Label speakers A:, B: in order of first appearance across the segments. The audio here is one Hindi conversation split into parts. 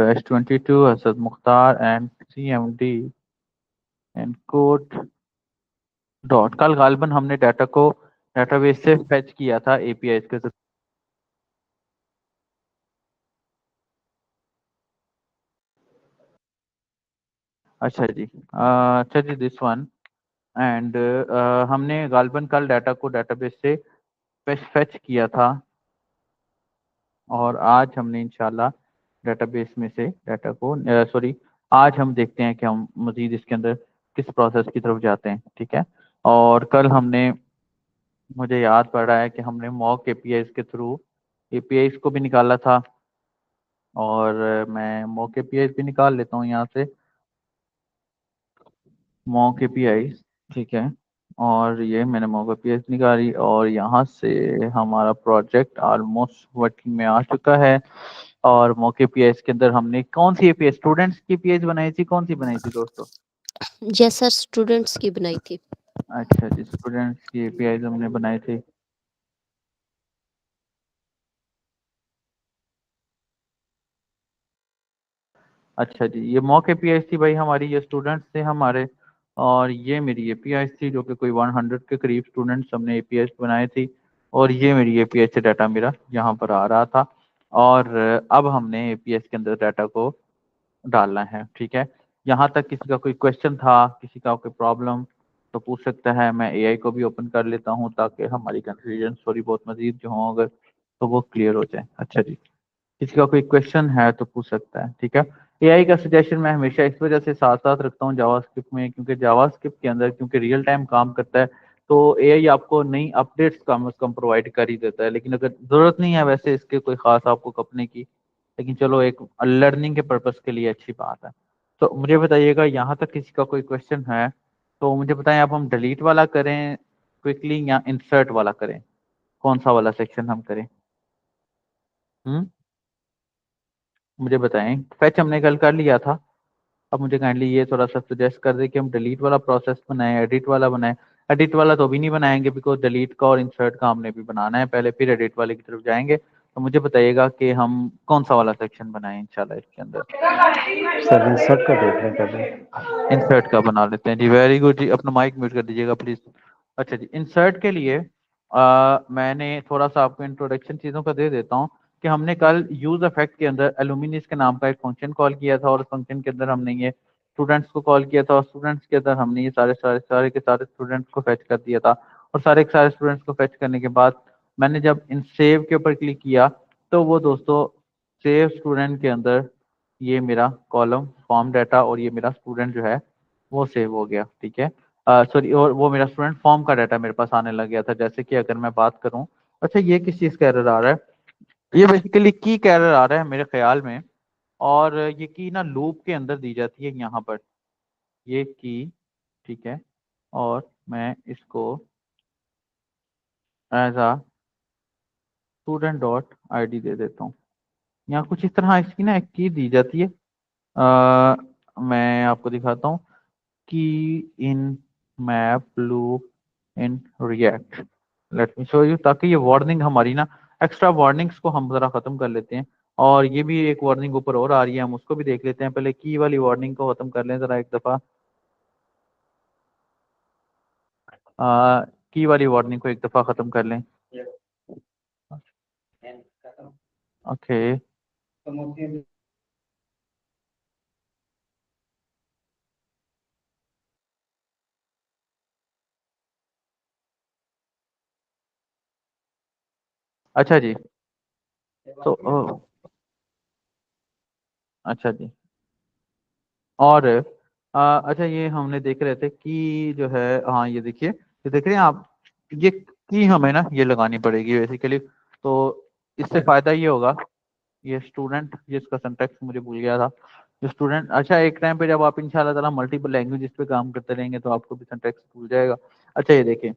A: S22 Asad Mukhtar and CMD and code dot. कल गालिबन हमने डाटा को डेटाबेस से फेच किया था API के जरिए। अच्छा जी, अच्छा जी, दिस वन एंड हमने गालिबन कल डाटा को डेटाबेस से फेच किया था और आज हमने इंशाल्लाह डेटाबेस में से डाटा को सॉरी, आज हम देखते हैं कि हम मजीद इसके अंदर किस प्रोसेस की तरफ जाते हैं। ठीक है। और कल हमने, मुझे याद पड़ रहा है कि हमने मॉक एपीआईज के थ्रू एपीआईज को भी निकाला था और मैं मॉक एपीआईज भी निकाल लेता हूँ यहाँ से, मॉक एपीआईज। ठीक है। और ये मैंने मॉक एपीआईज निकाली और यहाँ से हमारा प्रोजेक्ट ऑलमोस्ट वर्किंग में आ चुका है। और मॉक एपीआईज के अंदर हमने कौन सी एपीआई, स्टूडेंट्स की एपीआईज बनाई थी, कौन सी बनाई थी दोस्तों?
B: जैसा स्टूडेंट्स की बनाई थी।
A: अच्छा जी, स्टूडेंट्स की एपीआईज हमने बनाई थी। अच्छा जी, ये मॉक एपीआई थी भाई हमारी, ये स्टूडेंट्स थे हमारे और ये मेरी एपीआई थी जो कि कोई 100 के करीब स्टूडेंट्स हमने एपीआई बनाए थी। और ये मेरी एपीआई से डाटा मेरा यहाँ पर आ रहा था और अब हमने एपीआई के अंदर डाटा को डालना है। ठीक है। यहाँ तक किसी का कोई क्वेश्चन था, किसी का कोई प्रॉब्लम तो पूछ सकता है। मैं एआई को भी ओपन कर लेता हूँ ताकि हमारी कंफ्यूजन थोड़ी बहुत मजीद जो हो अगर तो वो क्लियर हो जाए। अच्छा जी, किसी का कोई क्वेश्चन है तो पूछ सकता है। ठीक है। एआई का सजेशन मैं हमेशा इस वजह से साथ साथ रखता हूँ जावास्क्रिप्ट में, क्योंकि जावास्क्रिप्ट के अंदर क्योंकि रियल टाइम काम करता है तो एआई आपको नई अपडेट्स कम अज कम प्रोवाइड कर ही देता है। लेकिन अगर जरूरत नहीं है वैसे इसके कोई खास आपको कपने की, लेकिन चलो एक लर्निंग के पर्पस के लिए अच्छी बात है। तो मुझे बताइएगा यहाँ तक किसी का कोई क्वेश्चन है तो मुझे बताएं, अब हम डिलीट वाला करें क्विकली या इंसर्ट वाला करें, कौन सा वाला सेक्शन हम करें? हम्म, मुझे बताएं। फैच हमने कल कर लिया था, अब मुझे काइंडली ये थोड़ा सा सजेस्ट कर दे कि हम डिलीट वाला प्रोसेस बनाएं, एडिट वाला बनाएं। एडिट वाला तो अभी नहीं बनाएंगे बिकॉज डिलीट का और इंसर्ट का हमने भी बनाना है पहले, फिर एडिट वाले की तरफ जाएंगे। तो मुझे बताइएगा कि हम कौन सा वाला सेक्शन बनाएं इंशाल्लाह इसके अंदर।
C: सर इंसर्ट का देख लें पहले।
A: इंसर्ट का बना लेते हैं जी, वेरी गुड जी। अपना माइक म्यूट कर दीजिएगा प्लीज। अच्छा जी, इंसर्ट के लिए मैंने थोड़ा सा आपको इंट्रोडक्शन चीज़ों का दे देता हूँ कि हमने कल यूज इफेक्ट के अंदर एलुमिनिस के नाम का एक फंक्शन कॉल किया था और उस फंक्शन के अंदर हमने ये स्टूडेंट्स को कॉल किया था और स्टूडेंट्स के अंदर हमने ये सारे के सारे स्टूडेंट्स को फेच कर दिया था। और सारे के सारे स्टूडेंट्स को फेच करने के बाद मैंने जब इन सेव के ऊपर क्लिक किया तो वो दोस्तों सेव स्टूडेंट के अंदर ये मेरा कॉलम फॉर्म डाटा और ये मेरा स्टूडेंट जो है वो सेव हो गया। ठीक है। सॉरी, और वो मेरा स्टूडेंट फॉर्म का डाटा मेरे पास आने लग गया था। जैसे कि अगर मैं बात करूं, अच्छा ये किस चीज़ का एरर आ रहा है? ये बेसिकली की का एरर आ रहा है मेरे ख्याल में। और ये की ना लूप के अंदर दी जाती है यहाँ पर, ये की। ठीक है। और मैं इसको एज आ स्टूडेंट डॉट ID दे देता हूँ। यहाँ कुछ इस तरह इसकी ना एक की दी जाती है। मैं आपको दिखाता हूँ की in map loop in React. Let me show you, ताकि ये वार्निंग हमारी ना, एक्स्ट्रा वार्निंग्स को हम जरा खत्म कर लेते हैं। और ये भी एक वार्निंग ऊपर और आ रही है, हम उसको भी देख लेते हैं। पहले की वाली वार्निंग को खत्म कर लें जरा एक दफा। की वाली वार्निंग को एक दफा खत्म कर लें। ओके। अच्छा जी, तो अच्छा जी। और अच्छा, ये हमने देख रहे थे कि जो है, हाँ ये देखिए, ये देख रहे हैं आप, ये की हमें ना ये लगानी पड़ेगी बेसिकली। तो इससे फायदा ये होगा, ये स्टूडेंट, ये इसका सिंटैक्स मुझे भूल गया था। जो स्टूडेंट, अच्छा एक टाइम पे जब आप इंशाल्लाह ताला मल्टीपल लैंग्वेज पे काम करते रहेंगे तो आपको भी सिंटैक्स भूल जाएगा। अच्छा ये देखिए,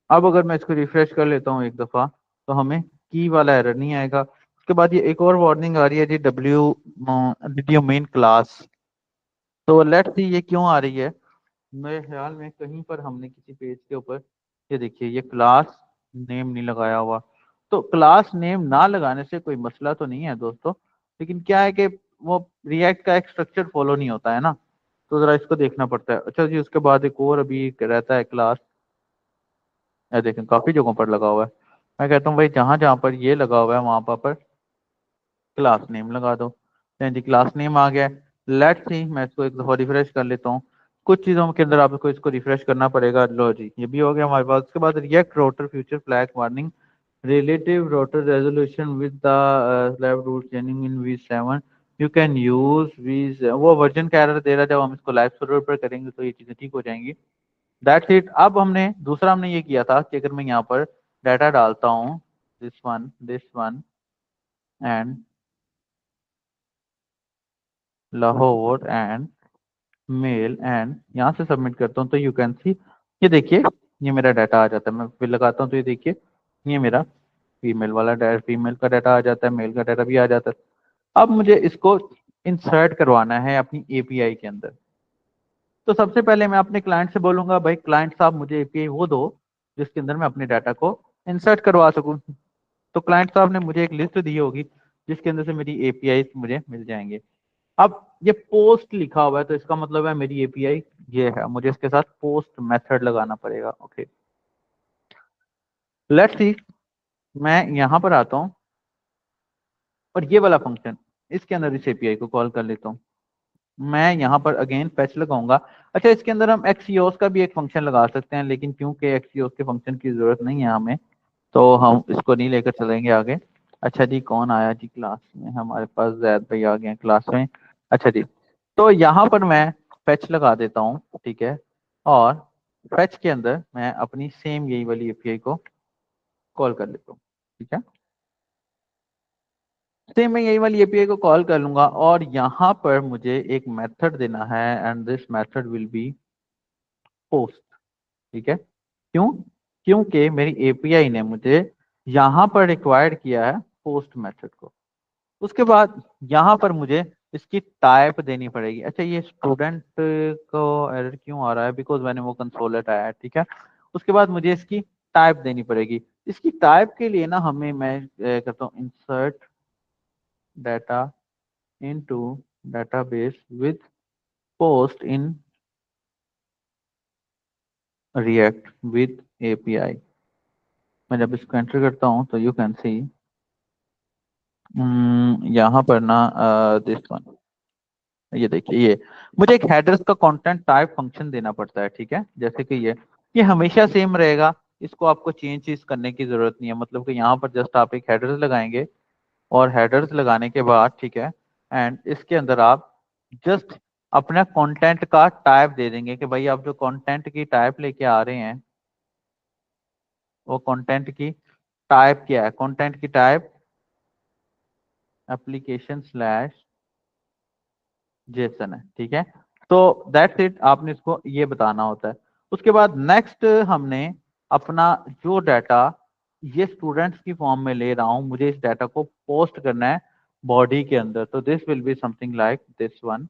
A: अब अगर मैं इसको रिफ्रेश कर लेता हूँ एक दफा तो हमें की वाला एरर नहीं आएगा। उसके बाद ये एक और वार्निंग आ रही है जी, डिड यू मीन क्लास। तो लेट्स सी ये क्यों आ रही है। मेरे ख्याल में कहीं पर हमने किसी पेज के ऊपर, ये देखिए ये क्लास नेम नहीं लगाया हुआ। तो क्लास नेम ना लगाने से कोई मसला तो नहीं है दोस्तों, लेकिन क्या है कि वो रिएक्ट का एक स्ट्रक्चर फॉलो नहीं होता है ना, तो जरा इसको देखना पड़ता है। अच्छा जी, उसके बाद एक और अभी रहता है क्लास, देखें काफी जगहों पर लगा हुआ है। मैं कहता हूँ भाई जहां जहां पर ये लगा हुआ है वहां पर क्लास नेम लगा दो। जी क्लास नेम आ गया। लेट्स सी, मैं इसको एक दफा रिफ्रेश कर लेता हूँ। कुछ चीजों के अंदर आपको इसको रिफ्रेश करना पड़ेगा। लो जी, ये भी हो गया हमारे पास। उसके बाद react rotor future flag warning relative rotor resolution with the lab root chaining in v7 you can use v, वो वर्जन का एरर दे रहा है। जब हम इसको लाइव सर्वर पर करेंगे तो ये चीजें ठीक हो जाएंगी। That's it. अब हमने ये किया था कि अगर मैं यहाँ पर डाटा डालता हूँ this one and Lahore and male and यहाँ से सबमिट करता हूँ तो यू कैन सी, ये देखिए ये मेरा डाटा आ जाता है। मैं फिर लगाता हूँ तो ये देखिए ये मेरा फीमेल वाला डाटा, फीमेल का डाटा आ जाता है, मेल का डाटा भी आ जाता है। अब मुझे इसको इंसर्ट करवाना है अपनी एपीआई के अंदर। तो सबसे पहले मैं अपने क्लाइंट से बोलूंगा भाई क्लाइंट साहब मुझे एपीआई वो दो जिसके अंदर मैं अपने डाटा को इंसर्ट करवा सकूं। तो क्लाइंट साहब ने मुझे एक लिस्ट दी होगी जिसके अंदर से मेरी एपीआई मुझे मिल जाएंगे। अब ये पोस्ट लिखा हुआ है तो इसका मतलब है मेरी एपीआई ये है, मुझे इसके साथ पोस्ट मेथड लगाना पड़ेगा। ओके लेट्स सी, मैं यहां पर आता हूं और ये वाला फंक्शन इसके अंदर इस एपीआई को कॉल कर लेता हूँ। मैं यहाँ पर अगेन फैच लगाऊंगा। अच्छा इसके अंदर हम एक्सीओस का भी एक फंक्शन लगा सकते हैं, लेकिन क्योंकि एक्सीओस के फंक्शन की जरूरत नहीं है हमें, तो हम इसको नहीं लेकर चलेंगे आगे। अच्छा जी, कौन आया जी क्लास में? हमारे पास जैद भाई आ गए हैं क्लास में। अच्छा जी, तो यहाँ पर मैं फैच लगा देता हूँ, ठीक है। और फैच के अंदर मैं अपनी सेम यही वाली एपीआई को कॉल कर लेता हूँ, ठीक है। सेम मैं यही वाली एपीआई को कॉल कर लूंगा और यहाँ पर मुझे एक मेथड देना है and this method will be post, ठीक है। क्यों? क्योंकि मेरी एपीआई ने मुझे यहाँ पर रिक्वायर्ड किया है पोस्ट मेथड को। उसके बाद यहाँ पर मुझे इसकी टाइप देनी पड़ेगी। अच्छा ये स्टूडेंट को एरर क्यों आ रहा है? बिकॉज मैंने वो कंसोल हटाया है, ठीक है। उसके बाद मुझे इसकी टाइप देनी पड़ेगी। इसकी टाइप के लिए ना हमें मैं करता हूँ insert data into database with post in react with API। मैं जब इसको एंटर करता हूँ तो यू कैन सी यहाँ पर ना दिस वन, ये देखिए ये मुझे एक हेडर्स का कंटेंट टाइप फंक्शन देना पड़ता है, ठीक है। जैसे कि ये हमेशा सेम रहेगा, इसको आपको चेंज करने की जरूरत नहीं है। मतलब कि यहाँ पर जस्ट आप एक हेडर्स लगाएंगे और हेडर्स लगाने के बाद, ठीक है, एंड इसके अंदर आप जस्ट अपना कंटेंट का टाइप दे देंगे कि भाई आप जो कंटेंट की टाइप लेके आ रहे हैं वो कंटेंट की टाइप क्या है। कंटेंट की टाइप एप्लीकेशन स्लैश जेसन है, ठीक है। तो दैट्स इट, आपने इसको ये बताना होता है। उसके बाद नेक्स्ट हमने अपना जो डाटा ये स्टूडेंट्स की फॉर्म में ले रहा हूं, मुझे इस डाटा को पोस्ट करना है बॉडी के अंदर। तो this will be something like this one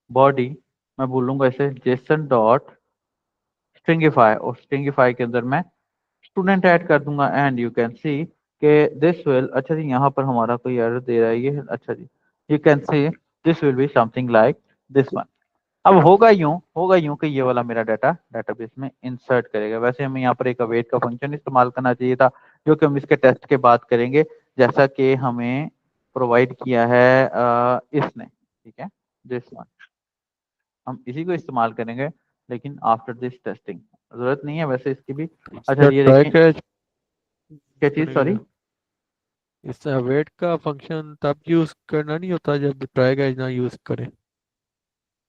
A: body. मैं बोलूंगा इसे जेसन डॉट स्ट्रिंगिफाई, और स्ट्रिंगिफाई के अंदर मैं स्टूडेंट ऐड कर दूंगा एंड यू कैन सी के दिस विल, अच्छा जी यहाँ पर हमारा कोई एरर दे रहा है ये, अच्छा जी, you can see this will be something like this one. अब होगा यूं कि ये वाला मेरा डाटा डेटाबेस में इंसर्ट करेगा। वैसे हमें यहाँ पर एक अवेट का फंक्शन इस्तेमाल करना चाहिए था, जो कि हम इसके टेस्ट के बाद करेंगे, जैसा कि हमें प्रोवाइड किया है इसने, ठीक है। दिस वन हम इसी को इस्तेमाल करेंगे, लेकिन आफ्टर दिस टेस्टिंग जरूरत नहीं है वैसे इसकी भी। अच्छा
C: सर
A: ये
C: ट्राई
A: देखिए
C: कैच
A: क्या चीज, सॉरी।
C: इस अवेट का फंक्शन तब यूज करना नहीं होता जब ट्राई कैच ना यूज करें।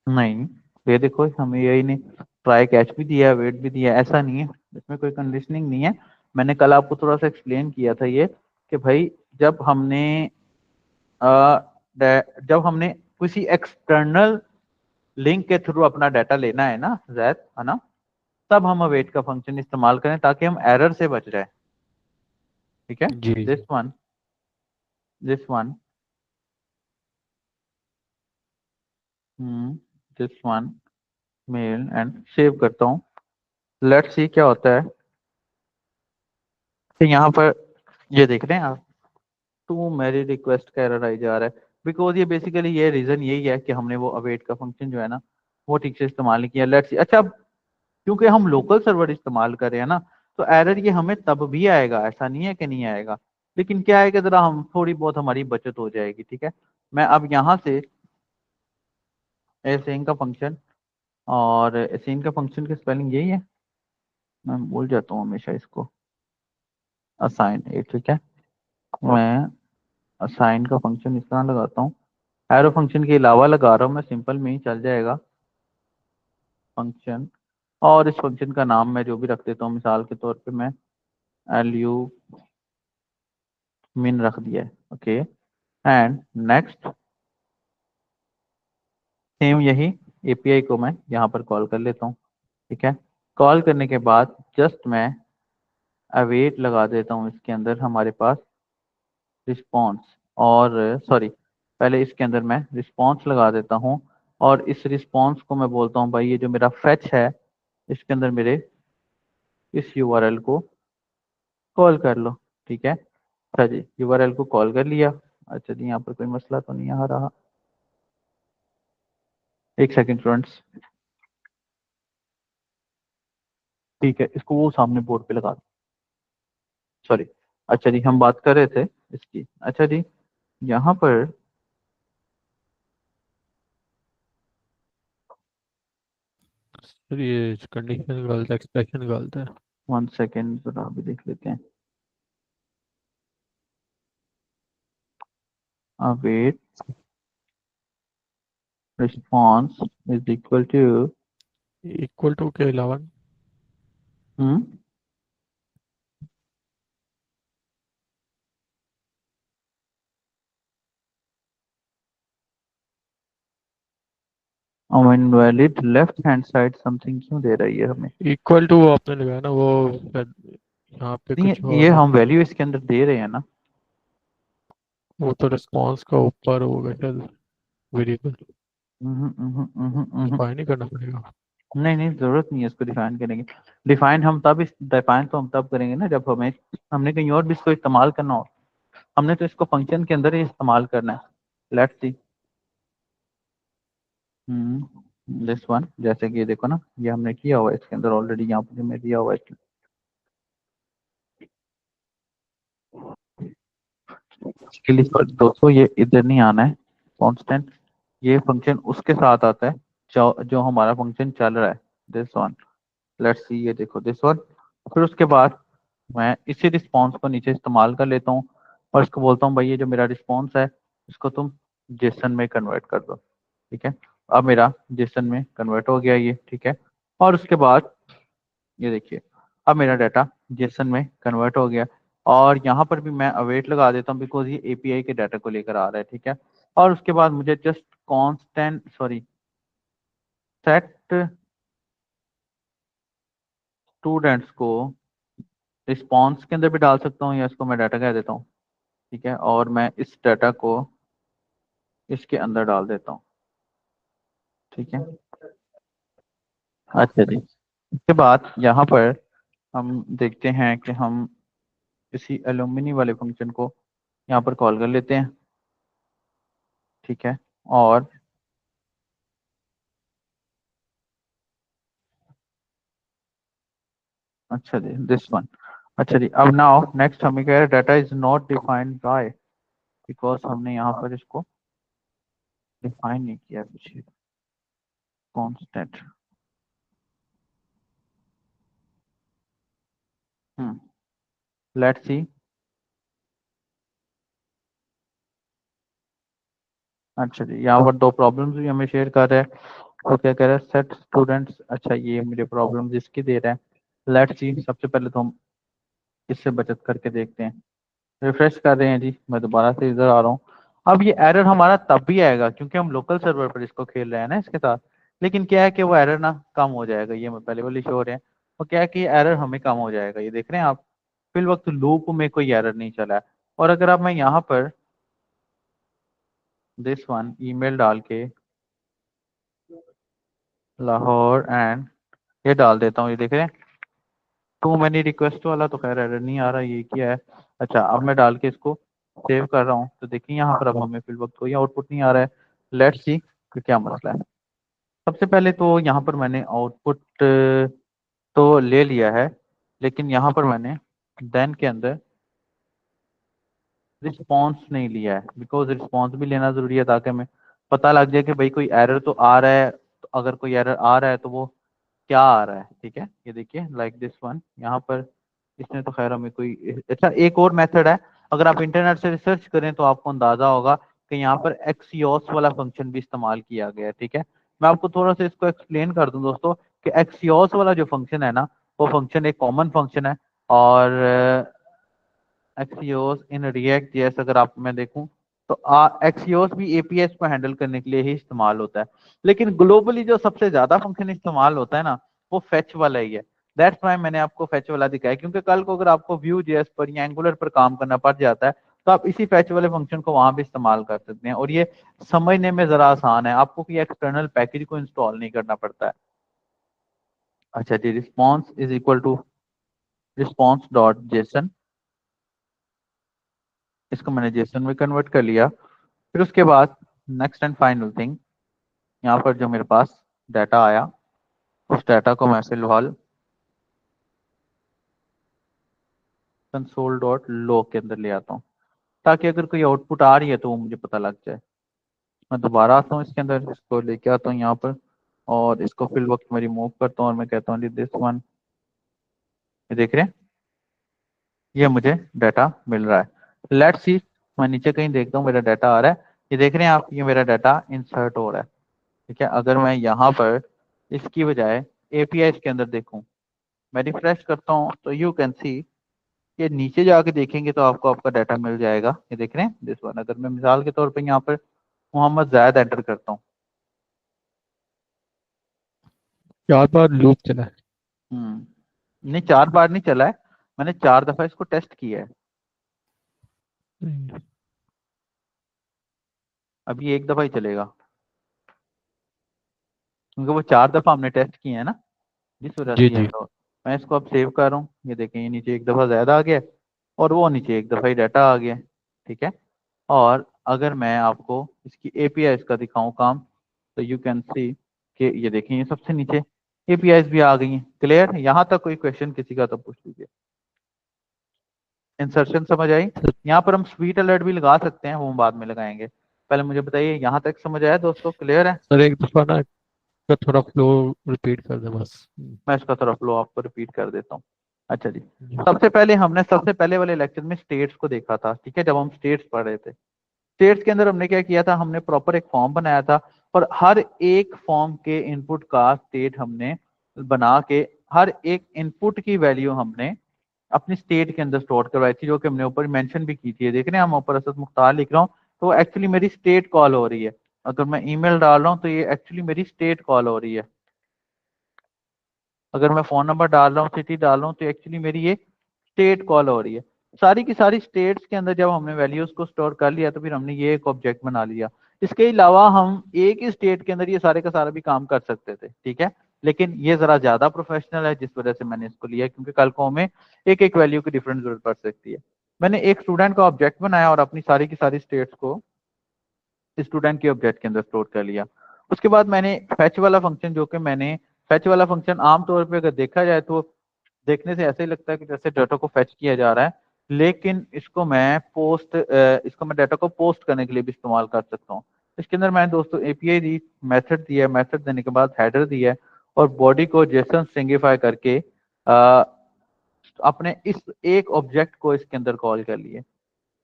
A: नहीं, ये देखो हमें यही नहीं, ट्राई कैच भी दिया है, वेट भी दिया है, ऐसा नहीं है, इसमें कोई कंडीशनिंग नहीं है। मैंने कल आपको थोड़ा सा एक्सप्लेन किया था ये कि भाई जब हमने अ, जब हमने किसी एक्सटर्नल लिंक के थ्रू अपना डाटा लेना है ना जैद, है ना, तब हम अवेट का फंक्शन इस्तेमाल करें ताकि हम एरर से बच जाए, ठीक है।
C: जी
A: दिस
C: जी।
A: One this one this one mail and save करता हूँ। लेट्स सी क्या होता है। तो यहाँ पर ये देख रहे हैं आप टू मेरी रिक्वेस्ट का एरर आई जा रहा है, बिकॉज ये बेसिकली ये रीजन यही है कि हमने वो अवेट का फंक्शन जो है ना वो ठीक से इस्तेमाल नहीं किया। लेट्स सी, अच्छा अब क्योंकि हम लोकल सर्वर इस्तेमाल कर रहे हैं ना, तो एरर ये हमें तब भी आएगा, ऐसा नहीं है कि नहीं आएगा। लेकिन क्या है कि जरा हम थोड़ी बहुत हमारी बचत हो जाएगी, ठीक है। मैं अब यहाँ से एसेन का फंक्शन, और एसेन का फंक्शन की स्पेलिंग यही है, मैं भूल जाता हूँ हमेशा इसको, असाइन ए, ठीक है। मैं असाइन का फंक्शन इस तरह लगाता हूँ, एरो फंक्शन के अलावा लगा रहा हूँ मैं, सिंपल में ही चल जाएगा फंक्शन। और इस फंक्शन का नाम मैं जो भी रख देता हूँ, मिसाल के तौर पे मैं एलयू मिन रख दिया है, ओके। एंड नेक्स्ट सेम यही एपीआई को मैं यहाँ पर कॉल कर लेता हूँ, ठीक है। कॉल करने के बाद जस्ट मैं अवेट लगा देता हूँ इसके अंदर हमारे पास रिस्पॉन्स, और सॉरी पहले इसके अंदर मैं रिस्पॉन्स लगा देता हूँ, और इस रिस्पॉन्स को मैं बोलता हूँ भाई ये जो मेरा फेच है इसके अंदर मेरे इस यूआरएल को कॉल कर लो, ठीक है। अच्छा जी, यूआरएल को कॉल कर लिया। अच्छा जी, यहाँ पर कोई मसला तो नहीं आ रहा, एक सेकंड स्टूडेंट्स, ठीक है, इसको वो सामने बोर्ड पे लगा दो, सॉरी। अच्छा जी, हम बात कर रहे थे इसकी। अच्छा जी, यहाँ पर
C: सर ये कंडीशन गलत है, एक्सप्रेशन गलत है।
A: 1 सेकेंड जरा अभी देख लेते हैं। Await response is equal to,
C: equal to के अलावा
A: हम्म, invalid left hand side something क्यों दे रही है हमें?
C: इक्वल टू आपने लगाया ना, वो शायद यहाँ पे
A: नहीं,
C: कुछ
A: ये
C: और है।
A: हम वैल्यू इसके अंदर दे रहे हैं ना।
C: वो तो रिस्पॉन्स का ऊपर होगा शायद, वेरिएबल
A: हम्म।
C: डिफाइन ही करना पड़ेगा।
A: नहीं नहीं, जरूरत नहीं है इसको डिफाइन करने की। डिफाइन हम तब डिफाइन तो हम तब करेंगे ना जब हमें हमने कहीं और भी इसको इस्तेमाल करना हो। हमने तो इसको फंक्शन के अंदर ही इस्तेमाल करना है। लेट्स सी, दिस वन, जैसे कि ये देखो ना, ये हमने किया हुआ है इसके अंदर ऑलरेडी, यहाँ पर मैं दिया हुआ है इसके लिए। दोस्तों ये इधर नहीं आना है कांस्टेंट, ये फंक्शन उसके साथ आता है जो जो हमारा फंक्शन चल रहा है, दिस वन। लेट्स सी, ये देखो दिस वन। फिर उसके बाद मैं इसी रिस्पॉन्स को नीचे इस्तेमाल कर लेता हूँ, और इसको बोलता हूँ भाई ये जो मेरा रिस्पॉन्स है इसको तुम जेसन में कन्वर्ट कर दो, ठीक है। अब मेरा जेसन में कन्वर्ट हो गया ये, ठीक है। और उसके बाद ये देखिए, अब मेरा डाटा जेसन में कन्वर्ट हो गया, और यहाँ पर भी मैं अवेट लगा देता हूँ बिकॉज ये एपीआई के डाटा को लेकर आ रहा है, ठीक है। और उसके बाद मुझे just constant sorry set students को रिस्पॉन्स के अंदर भी डाल सकता हूँ, या इसको मैं डाटा कह देता हूँ, ठीक है। और मैं इस डाटा को इसके अंदर डाल देता हूँ, ठीक है। अच्छा जी, इसके बाद यहाँ पर हम देखते हैं कि हम इसी एलुमनी वाले फंक्शन को यहाँ पर कॉल कर लेते हैं, ठीक है। और अच्छा जी, दिस वन। अच्छा जी, अब नाउ नेक्स्ट हमें कह रहा है data is not defined by, because हमने यहाँ पर इसको डिफाइन नहीं किया कुछ कांस्टेंट। Let's see. अच्छा जी, यहाँ पर दो प्रॉब्लम्स भी हमें शेयर कर रहा है। तो क्या कह रहा है, सेट स्टूडेंट्स, अच्छा ये मुझे प्रॉब्लम इसकी दे रहा है। लेट्स सी, सबसे पहले तो हम इससे बचत करके देखते हैं। रिफ्रेश कर रहे हैं जी, मैं दोबारा से इधर आ रहा हूँ। अब ये एरर हमारा तब भी आएगा क्योंकि हम लोकल सर्वर पर इसको खेल रहे हैं ना इसके साथ। लेकिन क्या है कि वो एरर ना कम हो जाएगा, ये मैं पहले वाली शो हो रहे हैं। और क्या है कि एरर हमें कम हो जाएगा, ये देख रहे हैं आप, फिल वक्त लूप में कोई एरर नहीं चला है। और अगर अब मैं यहाँ पर दिस वन ईमेल डाल के लाहौर एंड ये डाल देता हूँ, ये देख रहे हैं, टू मैनी रिक्वेस्ट वाला तो खैर एरर नहीं आ रहा, ये क्या है। अच्छा, अब मैं डाल के इसको सेव कर रहा हूँ तो देखिए यहाँ पर अब हमें फिल वक्त कोई आउटपुट नहीं आ रहा है। लेट्स सी कि क्या मसला है। सबसे पहले तो यहाँ पर मैंने आउटपुट तो ले लिया है, लेकिन यहाँ पर मैंने देन के अंदर रिस्पॉन्स नहीं लिया है, बिकॉज रिस्पॉन्स भी लेना जरूरी है ताकि हमें पता लग जाए कि भाई कोई एरर तो आ रहा है। तो अगर कोई एरर आ रहा है तो वो क्या आ रहा है। ठीक है, ये देखिए लाइक दिस वन यहाँ पर इसने तो खैर हमें कोई। अच्छा, एक और मेथड है, अगर आप इंटरनेट से रिसर्च करें तो आपको अंदाजा होगा कि यहाँ पर एक्सियोस वाला फंक्शन भी इस्तेमाल किया गया है। ठीक है, मैं आपको थोड़ा सा इसको एक्सप्लेन कर दूं दोस्तों कि एक्सियोस वाला जो फंक्शन है ना, वो फंक्शन एक कॉमन फंक्शन है। और एक्सियोस इन रिएक्ट जेएस अगर आप मैं देखूं तो एक्सियोस भी एपीएस को हैंडल करने के लिए ही इस्तेमाल होता है। लेकिन ग्लोबली जो सबसे ज्यादा फंक्शन इस्तेमाल होता है ना, वो फेच वाला ही है। दैट्स वाई मैंने आपको फेच वाला दिखाया, क्योंकि कल को अगर आपको व्यू जेएस पर या एंगुलर पर काम करना पड़ जाता है तो आप इसी फैच वाले फंक्शन को वहां भी इस्तेमाल कर सकते हैं। और ये समझने में जरा आसान है, आपको कोई एक्सटर्नल पैकेज को इंस्टॉल नहीं करना पड़ता है। अच्छा जी, response is equal to response dot JSON, इसको मैंने जेसन में कन्वर्ट कर लिया। फिर उसके बाद नेक्स्ट एंड फाइनल थिंग, यहाँ पर जो मेरे पास डाटा आया उस डाटा को मैं फिलहाल कंसोल डॉट लॉग के अंदर ले आता हूँ, ताकि अगर कोई आउटपुट आ रही है तो वो मुझे पता लग जाए। मैं दोबारा आता हूँ इसके अंदर, इसको लेके आता हूँ यहाँ पर और इसको फिल वक्त में रिमूव करता हूँ और मैं कहता हूँ दिस वन। ये देख रहे हैं, ये मुझे डाटा मिल रहा है। लेट्स सी, मैं नीचे कहीं देखता हूँ मेरा डाटा आ रहा है। ये देख रहे हैं आप, ये मेरा डाटा इंसर्ट हो रहा है। ठीक है, अगर मैं यहाँ पर इसकी बजाय एपीआई के अंदर देखूं, मैं रिफ्रेश करता हूँ तो यू कैन सी, ये नीचे जाके देखेंगे तो आपको आपका डाटा मिल जाएगा। ये देख रहे हैं दिस वन। अगर मैं मिसाल के तौर पे यहाँ पर मोहम्मद जायद एंटर करता हूँ।
C: 4 बार लूप चला है।
A: नहीं, 4 बार नहीं चला है, मैंने 4 दफा इसको टेस्ट किया है।
C: हम्म,
A: अभी एक दफा ही चलेगा, क्योंकि वो 4 दफा हमने टेस्ट किए हैं ना, जिस वजह
C: जी
A: से ये
C: जी।
A: ऐसा हो। मैं इसको अब सेव कर रहा हूँ। ये देखें, ये नीचे एक दफा ज्यादा आ गया और वो नीचे एक दफा ही डाटा आ गया। ठीक है, और अगर मैं आपको इसकी एपीआई का दिखाऊं काम, तो यू कैन सी कि ये देखें, ये सबसे नीचे एपीआई भी आ गई हैं। क्लियर, यहाँ तक कोई क्वेश्चन किसी का तो पूछ लीजिए। इंसर्शन समझ आई? यहाँ पर हम स्वीट अलर्ट भी लगा सकते हैं, वो हम बाद में लगाएंगे। पहले मुझे बताइए, यहाँ तक समझ आया दोस्तों? क्लियर है?
C: सर एक दफा ना का थोड़ा फ्लो रिपीट कर दे बस।
A: मैं इसका थोड़ा फ्लो आपको रिपीट कर देता हूँ। अच्छा जी,
C: जी।
A: सबसे पहले हमने सबसे पहले वाले लेक्चर में स्टेट्स को देखा था। ठीक है, जब हम स्टेट्स पढ़ रहे थे, स्टेट्स के अंदर हमने क्या किया था, हमने प्रॉपर एक फॉर्म बनाया था और हर एक फॉर्म के इनपुट का स्टेट हमने बना के हर एक इनपुट की वैल्यू हमने अपनी स्टेट के अंदर स्टोर करवाई थी, जो कि हमने ऊपर मेंशन भी की थी। ये देख रहे हैं, हम ऊपर असद मुख्तार लिख रहा हूँ तो एक्चुअली मेरी स्टेट कॉल हो रही है। अगर मैं ईमेल डाल रहा हूँ तो ये एक्चुअली मेरी स्टेट कॉल हो रही है। अगर मैं फोन नंबर डाल रहा हूँ, सिटी डाल रहा हूँ, तो एक्चुअली मेरी ये स्टेट कॉल हो रही है। सारी की सारी स्टेट्स के अंदर जब हमने वैल्यूज को स्टोर कर लिया तो फिर हमने ये एक ऑब्जेक्ट बना लिया। इसके अलावा हम एक ही स्टेट के अंदर ये सारे का सारा भी काम कर सकते थे। ठीक है, लेकिन ये जरा ज्यादा प्रोफेशनल है, जिस वजह से मैंने इसको लिया, क्योंकि कल को हमें एक एक वैल्यू की डिफरेंट जरूरत पड़ सकती है। मैंने एक स्टूडेंट का ऑब्जेक्ट बनाया और अपनी सारी की सारी स्टेट्स को स्टूडेंट के ऑब्जेक्ट के अंदर स्टोर कर लिया। उसके बाद मैंने फैच वाला फंक्शन, जो कि मैंने फैच वाला फंक्शन आमतौर पे अगर देखा जाए तो देखने से ऐसे ही लगता है कि जैसे डाटा को फैच किया जा रहा है, लेकिन इसको मैं डाटा को पोस्ट करने के लिए भी इस्तेमाल कर सकता हूँ। इसके अंदर मैंने दोस्तों एपीआई दी, मेथड दिया, मेथड देने के बाद हेडर दिया है और बॉडी को जेसन स्ट्रिंगिफाई करके अपने इस एक ऑब्जेक्ट को इसके अंदर कॉल कर लिए।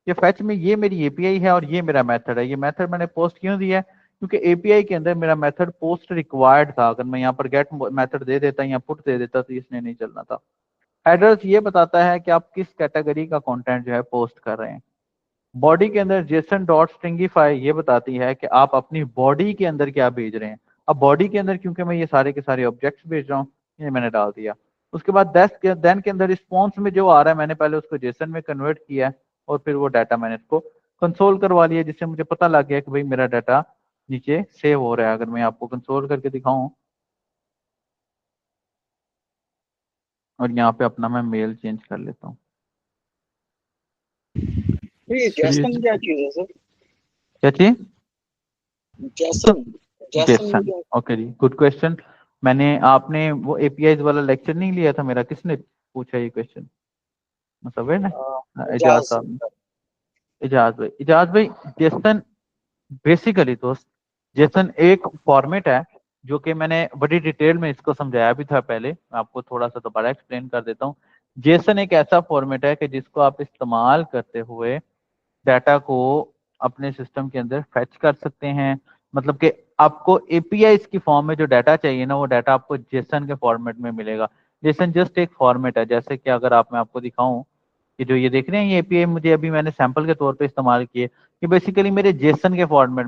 A: ये फैच में ये मेरी एपीआई है और ये मेरा मेथड है। ये मेथड मैंने पोस्ट क्यों दिया है? क्योंकि एपीआई के अंदर मेरा मेथड पोस्ट रिक्वायर्ड था। अगर मैं यहाँ पर गेट मेथड दे देता या पुट दे देता तो इसने नहीं चलना था। हेडर्स ये बताता है कि आप किस कैटेगरी का कंटेंट जो है पोस्ट कर रहे हैं। बॉडी के अंदर जेसन डॉट स्ट्रिंगिफाई ये बताती है कि आप अपनी बॉडी के अंदर क्या भेज रहे हैं। अब बॉडी के अंदर क्योंकि मैं ये सारे के सारे ऑब्जेक्ट्स भेज रहा हूँ, ये मैंने डाल दिया। उसके बाद देन के अंदर रिस्पॉन्स में जो आ रहा है, मैंने पहले उसको जेसन में कन्वर्ट किया है और फिर वो डाटा मैंने इसको कंसोल करवा लिया, जिससे मुझे पता लग गया कि भाई मेरा डाटा नीचे सेव हो रहा है। अगर मैं आपको कंसोल करके दिखाऊं और यहाँ पे अपना मैं मेल चेंज कर लेता हूँ।
D: ये जेसन क्या चीज है सर?
A: क्या चीज?
D: जेसन जेसन
A: जेसन,
D: क्या?
A: ओके जी, गुड क्वेश्चन। आपने वो एपीआईज वाला लेक्चर नहीं लिया था मेरा? किसने पूछा ये क्वेश्चन? मतलब है ना, एजाज
D: इजाज
A: साहब ने। इजाज भाई, जेसन बेसिकली दोस्त, जेसन एक फॉर्मेट है जो कि मैंने बड़ी डिटेल में इसको समझाया भी था पहले। मैं आपको थोड़ा सा दोबारा एक्सप्लेन कर देता हूँ। जेसन एक ऐसा फॉर्मेट है कि जिसको आप इस्तेमाल करते हुए डाटा को अपने सिस्टम के अंदर फेच कर सकते हैं। मतलब कि आपको एपीआई की फॉर्म में जो डाटा चाहिए ना, वो डाटा आपको जेसन के फॉर्मेट में मिलेगा। जेसन जस्ट एक फॉर्मेट है। जैसे कि अगर मैं आपको दिखाऊं कि जो ये देख रहे हैं ये एपीआई मुझे अभी मैंने सैंपल के तौर पे इस्तेमाल किए, कि बेसिकली मेरे जेसन के फॉर्मेट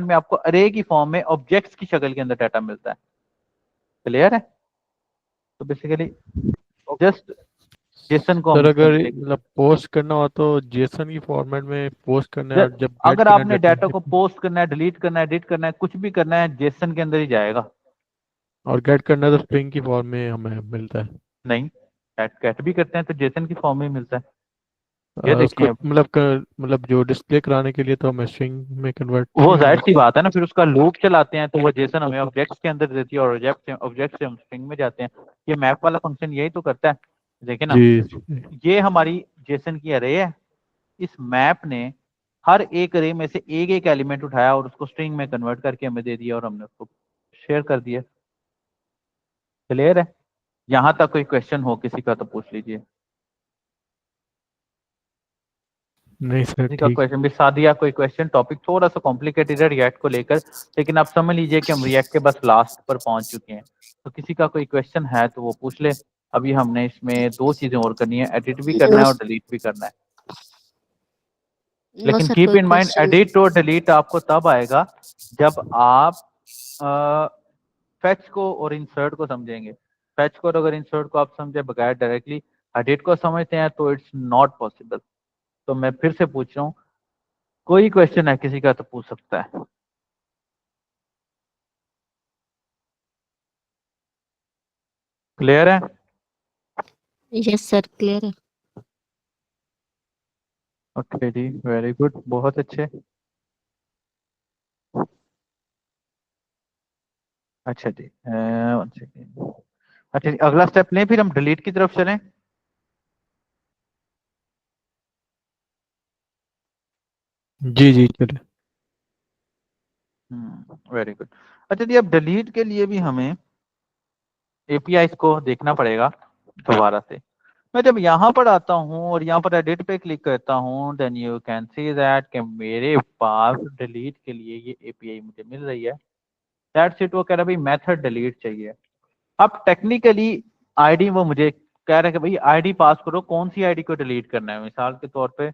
A: में आपको अरे की फॉर्म में ऑब्जेक्ट्स की शक्ल के अंदर डाटा मिलता है। क्लियर है? तो बेसिकली जस्ट जेसन को हम
C: सर अगर
A: सिंपली,
C: मतलब पोस्ट करना हो तो जेसन की फॉर्मेट में पोस्ट करना है, और जब गेट
A: अगर
C: करना है
A: आपने
C: डाटा
A: डाटा को पोस्ट करना है, डिलीट करना है, एडिट करना है, कुछ भी करना है, जेसन के अंदर ही जाएगा।
C: और गेट करना है तो स्ट्रिंग की फॉर्म में हमें मिलता है।
A: नहीं, कैट कैट भी करते हैं तो जेसन की फॉर्म में ही मिलता है। ये
C: उसको
A: देखें,
C: मतलब जो डिस्प्ले कराने के लिए तो हमें स्ट्रिंग में कन्वर्ट
A: वो
C: नहीं
A: जाहिर
C: होगा।
A: सी बात है ना, फिर उसका लूप चलाते हैं तो वो जेसन हमें ऑब्जेक्ट्स के अंदर देती है, और ऑब्जेक्ट से हम स्ट्रिंग में जाते हैं। ये मैप वाला फंक्शन यही तो करता है। देखे ना,
C: जी।
A: ये हमारी जेसन की अरे है। इस मैप ने हर एक अरे में से एक एक एलिमेंट उठाया और उसको स्ट्रिंग में कन्वर्ट करके हमें दे दिया, और हमने उसको शेयर कर दिया। क्लियर है? यहां तक कोई क्वेश्चन हो किसी का तो पूछ लीजिए।
C: नहीं सर,
A: किसी का
C: ठीक।
A: क्वेश्चन भी सादिया, कोई क्वेश्चन? टॉपिक थोड़ा सा कॉम्प्लिकेटेड है रिएक्ट को लेकर, लेकिन आप समझ लीजिए कि हम रिएक्ट के बस लास्ट पर पहुंच चुके हैं। तो किसी का कोई क्वेश्चन है तो वो पूछ ले। अभी हमने इसमें दो चीजें और करनी है, एडिट भी करना
B: नो,
A: है और डिलीट भी करना है।
B: नो
A: लेकिन
B: सर,
A: कीप
B: कोई
A: इन माइंड,
B: क्वेश्चन?
A: एडिट और डिलीट आपको तब आएगा जब आप फेच को और इंसर्ट को समझेंगे। फेच को और अगर इंसर्ट को आप समझे बगैर डायरेक्टली एडिट को समझते हैं तो इट्स नॉट पॉसिबल। तो मैं फिर से पूछ रहा हूँ, कोई क्वेश्चन है किसी का तो पूछ सकता है। क्लियर है?
B: यस सर, क्लियर है।
A: ओके जी, वेरी गुड, बहुत अच्छे। अच्छा जी, वन सेकेंड। अच्छा जी, अगला स्टेप लें, फिर हम डिलीट की तरफ चलें।
C: जी जी चलिए।
A: Very good. अच्छा जी, अब डिलीट के लिए भी हमें एपीआई को देखना पड़ेगा दोबारा से। मैं जब यहाँ पर आता हूँ और यहाँ पर एडिट पे क्लिक करता हूँ, then you can see that कि मेरे पास डिलीट के लिए ये एपीआई मुझे मिल रही है। That's it. वो कह रहा है भाई मेथड डिलीट चाहिए। अब टेक्निकली आईडी वो मुझे कह रहा है कि भाई आईडी पास करो, कौन सी आईडी को डिलीट करना है। मिसाल के तौर पे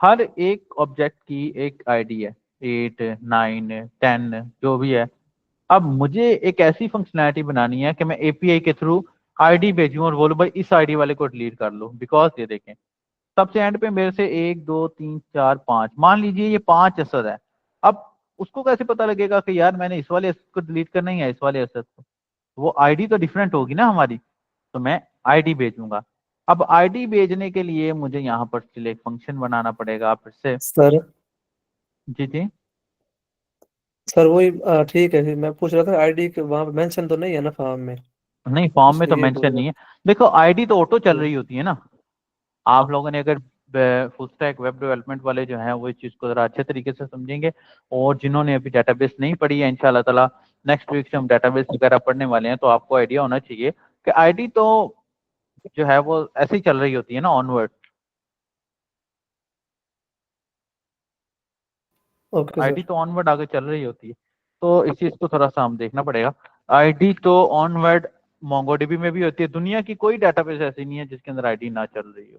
A: हर एक ऑब्जेक्ट की एक आईडी है, 8 9 10 जो भी है। अब मुझे एक ऐसी फंक्शनैलिटी बनानी है कि मैं एपीआई के थ्रू आईडी भेजूं और बोलूं भाई इस आईडी वाले को डिलीट कर लो। बिकॉज ये देखें, सबसे एंड पे मेरे से 1 2 3 4 5, मान लीजिए ये 5 असद है। अब उसको कैसे पता लगेगा कि यार मैंने इस वाले असद को डिलीट करना ही है इस वाले असद को? वो आईडी तो डिफरेंट होगी ना हमारी। तो मैं आईडी भेजूंगा। अब आईडी भेजने के लिए मुझे यहाँ पर सिलेक्ट फंक्शन बनाना पड़ेगा फिर से।
E: सर
A: जी जी।
E: सर वही ठीक है। फिर मैं पूछ रहा था आईडी के वहाँ पे मेंशन तो नहीं है ना फॉर्म में,
A: नहीं, फॉर्म में तो
E: इसलिए पूछ
A: मेंशन
E: रहा
A: नहीं है। देखो आईडी तो ऑटो चल
E: था।
A: रही होती है ना। आप लोगों ने अगर फुल स्टैक वेब डेवलपमेंट वाले जो हैं वो इस चीज़ को जरा अच्छे तरीके से समझेंगे। और जिन्होंने अभी डेटाबेस नहीं पढ़ी है, इंशाल्लाह ताला नेक्स्ट वीक से हम डेटाबेस वगैरह पढ़ने वाले हैं, तो आपको आइडिया होना चाहिए कि आईडी तो जो है वो ऐसे ही चल रही होती है ना, ऑनवर्ड।
E: Okay
A: ID
E: sir.
A: तो ऑनवर्ड आगे चल रही होती है। तो इस चीज को थोड़ा सा हम देखना पड़ेगा। आईडी तो ऑनवर्ड मोंगोडीबी में भी होती है। दुनिया की कोई डेटाबेस ऐसी नहीं है जिसके अंदर आईडी ना चल रही हो।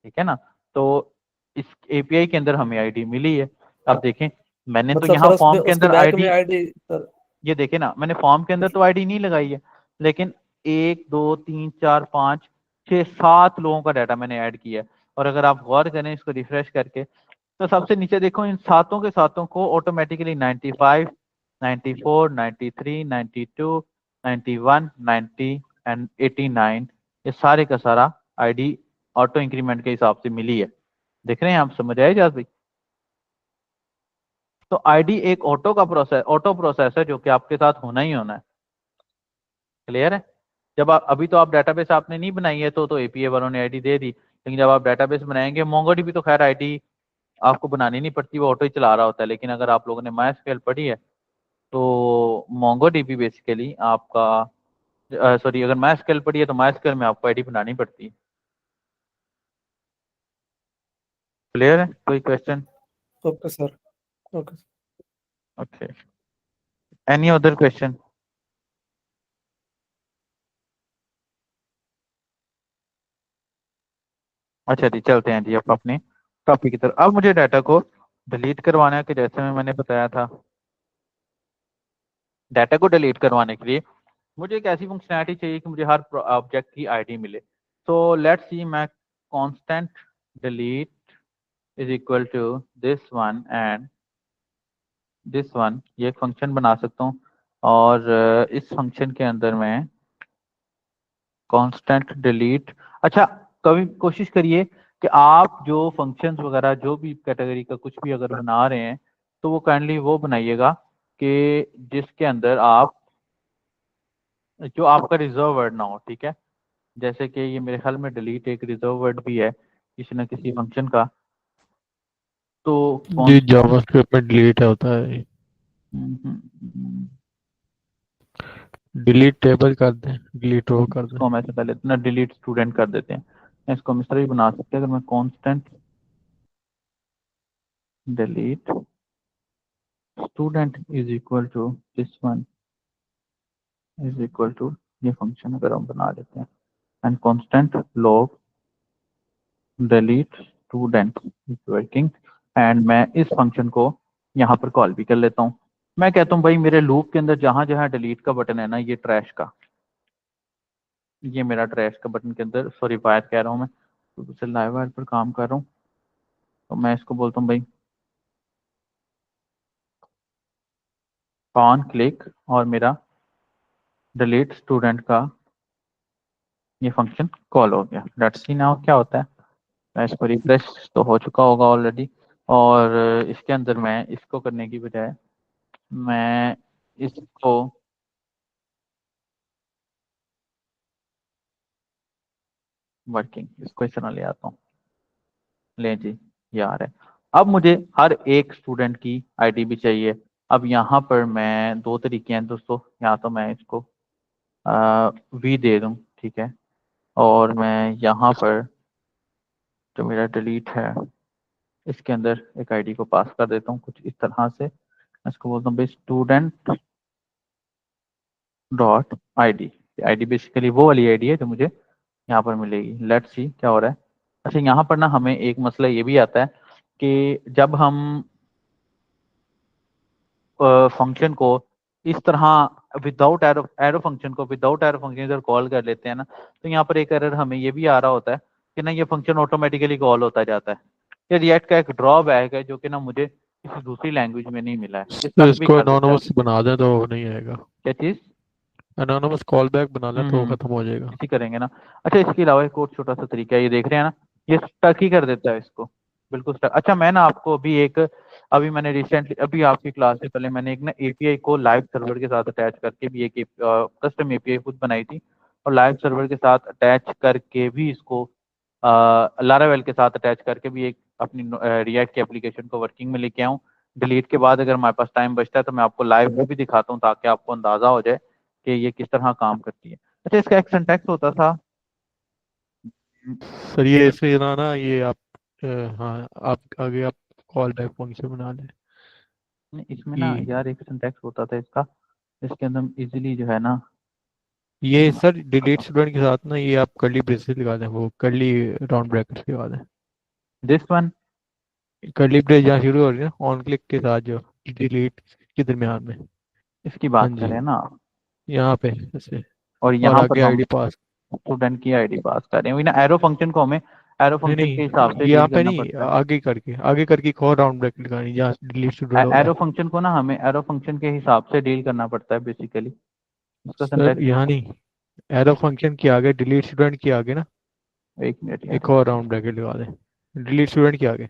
A: ठीक है ना? तो इस एपीआई के अंदर हमें आईडी मिली है। अब देखें, मैंने तो
E: मतलब
A: यहाँ
E: सर उसमें
A: फॉर्म के
E: उसके
A: अंदर
E: बैक में
A: आईडी,
E: आईडी सर।
A: ये देखे ना, मैंने फॉर्म के अंदर तो आईडी नहीं लगाई है, लेकिन 1 2 3 4 5 6 7 लोगों का डाटा मैंने ऐड किया है। और अगर आप गौर करें इसको रिफ्रेश करके, तो सबसे नीचे देखो, इन सातों के सातों को ऑटोमेटिकली 95 94 93 92 91 90 एंड 89, ये सारे का सारा आईडी ऑटो इंक्रीमेंट के हिसाब से मिली है। देख रहे हैं आप, समझ आए जाज भाई? तो आईडी एक ऑटो प्रोसेस है जो कि आपके साथ होना ही होना है। क्लियर है? जब आप अभी तो आप डेटाबेस आपने नहीं बनाई है तो एपीआई वालों ने आईडी दे दी, लेकिन जब आप डेटाबेस बनाएंगे, मोंगोडीबी तो खैर आईडी आपको बनानी नहीं पड़ती, वो ऑटो ही चला रहा होता है। लेकिन अगर आप लोगों ने माइस्क्वेल पढ़ी है तो मोंगोडीबी बेसिकली आपका सॉरी, अगर माइस्क्वेल पढ़ी है तो माइस्क्वेल में आपको आईडी बनानी पड़ती है। क्लियर है? कोई question?
E: Okay sir, okay.
A: Okay, any other question? अच्छा जी, चलते हैं जी अब अपने टॉपिक की तरफ। अब मुझे डाटा को डिलीट करवाना है, कि जैसे मैंने बताया था, डाटा को डिलीट करवाने के लिए मुझे एक ऐसी फंक्शनैलिटी चाहिए कि मुझे हर ऑब्जेक्ट की आईडी मिले। सो लेट्स सी, मैं constant delete is equal to this one and this one, ये एक फंक्शन बना सकता हूँ। और इस फंक्शन के अंदर मैं कांस्टेंट डिलीट, अच्छा कभी कोशिश करिए कि आप जो फंक्शंस वगैरह जो भी कैटेगरी का कुछ भी अगर बना रहे हैं तो वो काइंडली वो बनाइएगा कि जिसके अंदर आप जो आपका रिजर्व वर्ड ना हो, ठीक है? जैसे कि ये मेरे ख्याल में डिलीट एक रिजर्व वर्ड भी है किसी न किसी फंक्शन का। तो
C: जी जावास्क्रिप्ट में डिलीट होता है, डिलीट टेबल कर दें, डिलीट रो कर दें।
A: इसको हम ऐसे कर लेते हैं ना, डिलीट स्टूडेंट कर देते हैं। इसको हम इस तरह ही बना सकते हैं, अगर मैं constant delete student is equal to this one is equal to, ये फंक्शन अगर हम बना लेते हैं, and constant log delete student is working, and मैं इस फंक्शन को यहाँ पर कॉल भी कर लेता हूँ। मैं कहता हूँ भाई मेरे लूप के अंदर जहां जहां डिलीट का बटन है ना, ये ट्रैश का, ये मेरा ट्रैश का बटन के अंदर, सॉरी वायर कह रहा हूँ मैं, तो दूसरे लाइव वायर पर काम कर रहा हूँ। तो मैं इसको बोलता हूँ भाई ऑन क्लिक, और मेरा डिलीट स्टूडेंट का ये फंक्शन कॉल हो गया। लेट्स सी नाउ क्या होता है। मैं इसको रिफ्रेश, तो हो चुका होगा ऑलरेडी। और इसके अंदर मैं इसको करने की बजाय मैं इसको वर्किंग, इसको इस तरह ले आता हूँ। ले जी, ये आ रहा है। अब मुझे हर एक स्टूडेंट की आईडी भी चाहिए। अब यहाँ पर मैं दो तरीके हैं दोस्तों, या तो मैं इसको वी दे दूँ, ठीक है, और मैं यहाँ पर जो मेरा डिलीट है इसके अंदर एक आईडी को पास कर देता हूँ कुछ इस तरह से। मैं इसको बोलता हूँ भाई student dot ID. ID basically वो वाली आईडी है जो मुझे यहाँ पर मिलेगी। लेट्स सी क्या हो रहा है। अच्छा, यहाँ पर ना हमें एक मसला ये भी आता है कि जब हम फंक्शन को इस तरह विदाउट एरो एरो फंक्शन को विदाउट एरो फंक्शन अगर कॉल कर लेते हैं ना, तो यहाँ पर एक एरर हमें ये भी आ रहा होता है कि ना ये फंक्शन ऑटोमेटिकली कॉल होता जाता है। ये रिएक्ट का एक ड्रॉबैक है जो कि ना मुझे किसी दूसरी लैंग्वेज में नहीं मिला है। ये
C: तो
A: तक भी
C: इसको
A: कर देता है।
C: एनोनिमस बना दें तो वो नहीं आएगा।
A: क्या चीज?
C: एनोनिमस कॉल बैक बना लें तो वो
A: हम्म,
C: खत्म हो जाएगा।
A: इसी करेंगे ना। अच्छा, इसके अलावा एक और छोटा सा तरीका है, ये देख रहे हैं ना, ये स्टक ही कर देता है इसको, बिल्कुल स्टक। अच्छा, मैं ना आपको अभी मैंने रिसेंटली अभी आपकी क्लास से पहले मैंने एक ना एपीआई को लाइव सर्वर के साथ अटैच करके भी एक कस्टम एपीआई खुद बनाई थी, और लाइव सर्वर के साथ अटैच करके भी इसको लारावेल के साथ अटैच करके भी एक अपनी रिएक्ट की एप्लीकेशन को वर्किंग में लेके आऊँ। डिलीट के बाद अगर हमारे पास टाइम बचता है तो मैं आपको लाइव वो भी दिखाता हूँ ताकि आपको अंदाजा हो जाए कि ये किस तरह काम करती है। अच्छा, इसका एक सिंटैक्स होता था।
C: सर ये ऐसे ना ये आप हाँ आप आगे आप कॉल बैक फंक्शन बना लें
A: इसमें ना
C: कि
A: यार एक सिंटैक्स होता था इसका, इसके अंदर हम इजीली जो है ना,
C: ये सर डिलीट स्टूडेंट के साथ ना ये आप कर्ली ब्रेसेस लगा दें, वो कर्ली राउंड ब्रैकेट्स लगा दें।
A: दिस वन,
C: कर्ली ब्रेस जहाँ शुरू हो रही है ना ऑन क्लिक के साथ जो डिलीट के दरमियान में।
A: इसकी
C: हाँ
A: बात
C: जी,
A: करें ना आप,
C: यहाँ पे ऐसे,
A: और
C: और
A: यहाँ पर
C: आगे
A: हम
C: आईडी पास।
A: स्टूडेंट की आईडी पास कर रहे हैं। वही ना, एरो फंक्शन को हमें एरो
C: नहीं
A: फंक्शन के
C: नहीं
A: हिसाब से
C: ये यहाँ
A: डील
C: पे
A: करना
C: नहीं,
A: पड़ता है।
C: आगे करके एक और राउंड ब्रैकेट लगानी जहाँ डिलीट स्टूडेंट हो रहा
A: एरो
C: है।
A: फंक्शन को ना हमें एरो फंक्शन के हिसाब से डील करना पड़ता है बेसिकली। इसका
C: सर
A: सिंटैक्स
C: यहाँ नहीं, एरो फंक्शन के आगे डिलीट स्टूडेंट के आगे ना
A: एक मिनट यार,
C: एक और राउंड ब्रैकेट लगा दें। डिलीट स्टूडेंट के आगे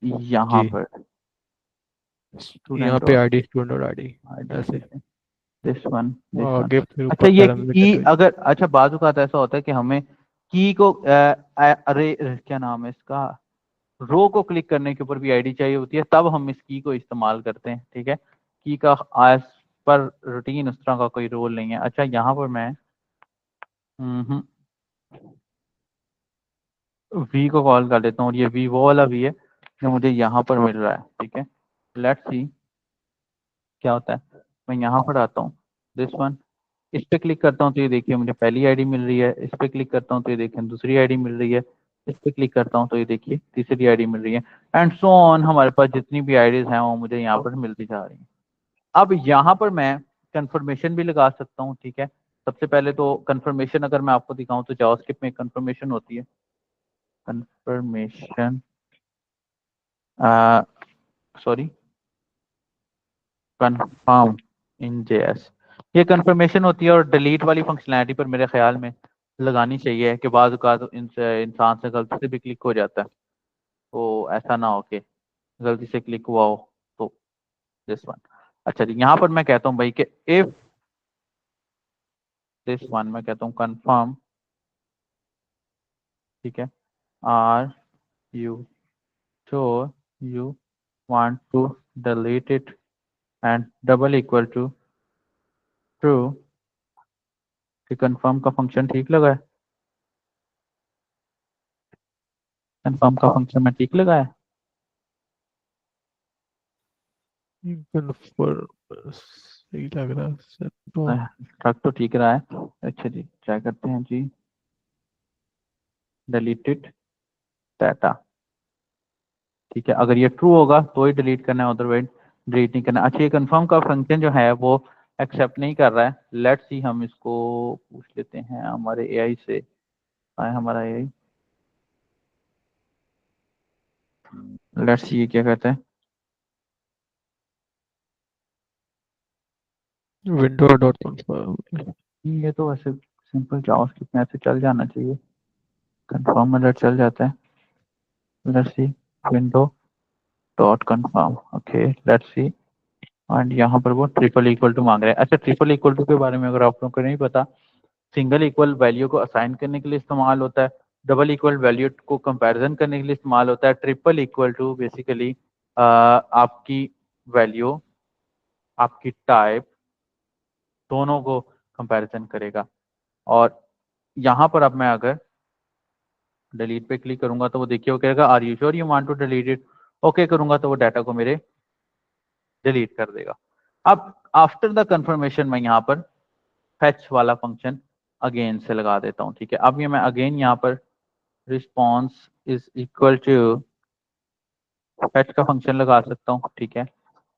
A: यहाँ
C: जी,
A: पर
C: यहाँ
A: स्टूडेंट
C: पे
A: और
C: आईडी स्टूडेंट और आईडी
A: आईडी,
C: ऐसे,
A: ठीक है, दिस वन दिस
C: और
A: वन।
C: आगे फिर
A: अच्छा
C: ऊपर
A: ये
C: कॉलम में
A: की
C: कैटेगरी।
A: अगर, अच्छा बाजू का ऐसा होता है कि हमें की को अरे क्या नाम है इसका, रो को क्लिक करने के ऊपर भी आईडी चाहिए होती है, तब हम इस की को इस्तेमाल करते हैं, ठीक है। की का एज पर रूटीन उस तरह का कोई रोल नहीं है। अच्छा यहाँ पर मैं वी को कॉल कर लेता हूँ, और ये वी वो वाला वी है जो मुझे यहाँ पर मिल रहा है, ठीक है। लेट्स सी क्या होता है। मैं यहाँ पर आता हूँ, दिस वन, इस पे क्लिक करता हूँ तो ये देखिए मुझे पहली आईडी मिल रही है, इस पे क्लिक करता हूँ तो ये देखिए दूसरी आईडी मिल रही है, इस पे क्लिक करता हूँ तो ये देखिए तीसरी आईडी मिल रही है, एंड सो ऑन। हमारे पास जितनी भी आईडीज हैं वो मुझे यहाँ पर मिलती जा रही हैं। अब यहाँ पर मैं कंफर्मेशन भी लगा सकता हूँ, ठीक है। सबसे पहले तो कंफर्मेशन अगर मैं आपको दिखाऊं तो जावास्क्रिप्ट में कंफर्मेशन होती है, कंफर्मेशन सॉरी कंफर्म इन जेएस, ये कंफर्मेशन होती है, और डिलीट वाली फंक्शनैलिटी पर मेरे ख्याल में लगानी चाहिए कि बाज़ औक़ात इंसान से गलती से भी क्लिक हो जाता है, तो ऐसा ना हो कि गलती से क्लिक हुआ हो तो दिस वन। अच्छा जी, यहाँ पर मैं कहता हूँ भाई कि इफ दिस वन, मैं कहता हूँ कंफर्म, ठीक है, are you sure you want to delete it and double equal to true, कि कंफर्म का फंक्शन ठीक लगा है, कंफर्म का फंक्शन में ठीक लगा है।
C: कन्फर्म सही लग रहा है सर तो।
A: ट्रक तो ठीक रहा है। अच्छा जी, क्या करते हैं जी, डिलीटेड डाटा, ठीक है। अगर ये ट्रू होगा तो ही डिलीट करना है, अदरवाइज डिलीट नहीं करना। अच्छा ये कंफर्म का फंक्शन जो है वो एक्सेप्ट नहीं कर रहा है। लेट्स सी, हम इसको पूछ लेते हैं हमारे एआई से। आए हमारा एआई, लेट्स सी ये क्या कहता है।
C: विंडो डॉट कन्फर्म,
A: ये तो वैसे सिंपल जावास्क्रिप्ट में ऐसे चल जाना चाहिए, कंफर्म में चल जाता है। Let's see window dot confirm, okay let's see, and यहाँ पर वो ट्रिपल इक्वल टू मांग रहे हैं। अच्छा ट्रिपल इक्वल टू के बारे में अगर आप लोगों को नहीं पता, सिंगल इक्वल वैल्यू को असाइन करने के लिए इस्तेमाल होता है, डबल इक्वल वैल्यू को कंपैरिजन करने के लिए इस्तेमाल होता है, ट्रिपल इक्वल टू बेसिकली आपकी वैल्यू, आपकी टाइप, दोनों को कंपैरिजन करेगा। और यहाँ पर अब मैं अगर डिलीट पे क्लिक करूंगा तो वो देखिए वो कहेगा are you sure you want to delete it, okay करूंगा तो वो डाटा को मेरे डिलीट कर देगा। अब आफ्टर द कंफर्मेशन मैं यहाँ पर फेच वाला फंक्शन अगेन से लगा देता हूँ, ठीक है। अब ये मैं अगेन यहाँ पर response is equal to fetch का फंक्शन लगा सकता हूँ, ठीक है।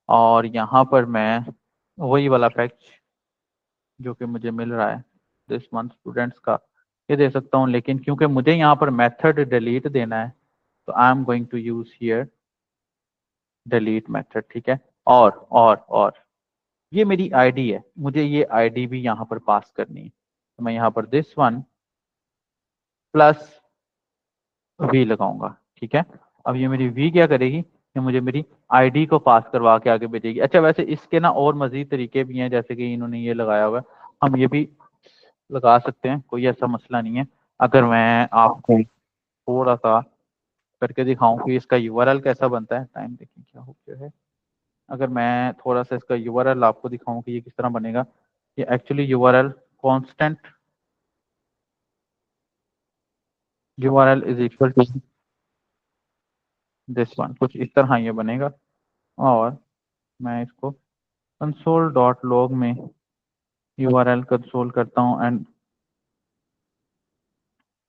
A: और यहाँ पर मैं वही वाला फेच जो कि मुझे मिल रहा है दिस मंथ स्टूडेंट्स का, ये दे सकता हूँ, लेकिन क्योंकि मुझे यहाँ पर मेथड डिलीट देना है तो I am going to use here delete method, ठीक है। और ये मेरी आईडी है, मुझे ये आईडी भी यहाँ पर पास करनी है, तो मैं यहाँ पर दिस वन प्लस वी लगाऊंगा, ठीक है। अब ये मेरी वी क्या करेगी, ये मुझे मेरी आईडी को पास करवा के आगे भेजेगी। अच्छा वैसे इसके ना और मजीद तरीके भी हैं, जैसे कि इन्होंने ये लगाया हुआ है, हम ये भी लगा सकते हैं, कोई ऐसा मसला नहीं है। अगर मैं आपको थोड़ा सा करके दिखाऊं कि इसका यूआरएल कैसा बनता है, टाइम देखिए क्या हो गया है। अगर मैं थोड़ा सा इसका यूआरएल आपको दिखाऊं कि ये किस तरह बनेगा, ये actually URL constant URL is equal to this one, कुछ इस तरह ये बनेगा। और मैं इसको कंसोल डॉट लॉग में यूआरएल कंसोल करता हूँ, and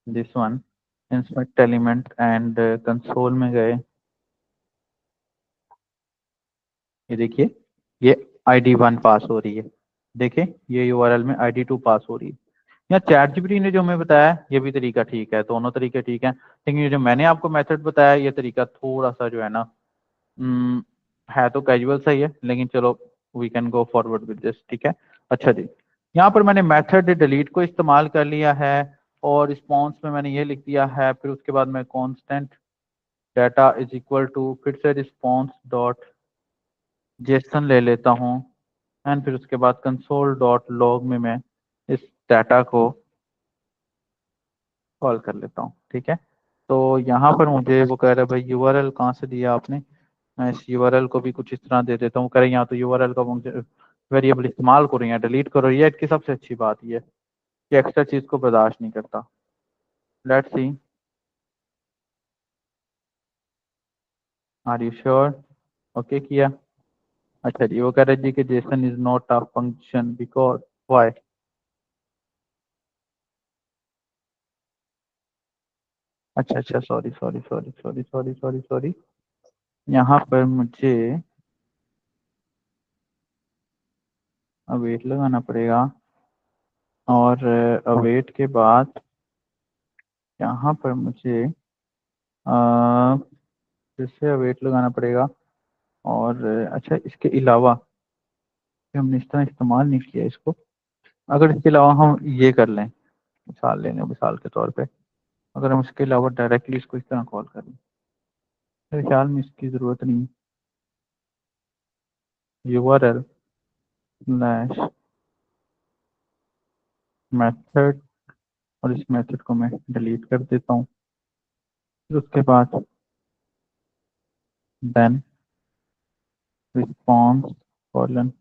A: this one inspect element, and console में गए, ये देखिए ये ID1 पास हो रही है, देखिए ये यूआरएल में ID2 पास हो रही है। या चैट जीपीटी ने जो हमें बताया ये भी तरीका ठीक है, दोनों तरीके ठीक है, लेकिन ये जो मैंने आपको मेथड बताया ये तरीका थोड़ा सा जो है ना है तो कैजुअल सही है, लेकिन चलो we can go forward with this, ठीक है। अच्छा जी, यहाँ पर मैंने मेथड डिलीट को इस्तेमाल कर लिया है, और रिस्पॉन्स में मैंने ये लिख दिया है, फिर उसके बाद मैं constant data is equal to, फिर से रिस्पॉन्स डॉट जेसन ले लेता हूँ एंड फिर उसके बाद कंसोल डॉट लॉग में मैं इस डाटा को कॉल कर लेता हूँ। ठीक है, तो यहाँ पर मुझे वो कह रहा है भाई यूआरएल कहाँ से दिया आपने, मैं इस यूआरएल को भी कुछ इस तरह दे देता हूँ। कह रहे यहाँ तो यूआरएल का मुझे वेरिएबल इस्तेमाल करो या डिलीट करो। ये इसकी सबसे अच्छी बात ये है कि एक्स्ट्रा चीज को बर्दाश्त नहीं करता। Let's see, are you sure? Okay किया। अच्छा जी, वो कह रहे जी कि JSON is not a function because why. अच्छा, सॉरी, यहाँ पर मुझे अवेट लगाना पड़ेगा और अवेट के बाद यहाँ पर मुझे फिर से अवेट लगाना पड़ेगा। और अच्छा, इसके अलावा हमने इस तरह इस्तेमाल नहीं किया इसको, अगर इसके अलावा हम ये कर लें, मिसाल के तौर पे अगर हम इसके अलावा डायरेक्टली इसको इस तरह कॉल कर लें, मेरे ख्याल में इसकी ज़रूरत नहीं। URL स्लैश मेथड, और इस मेथड को मैं डिलीट कर देता हूँ। फिर उसके बाद then response colon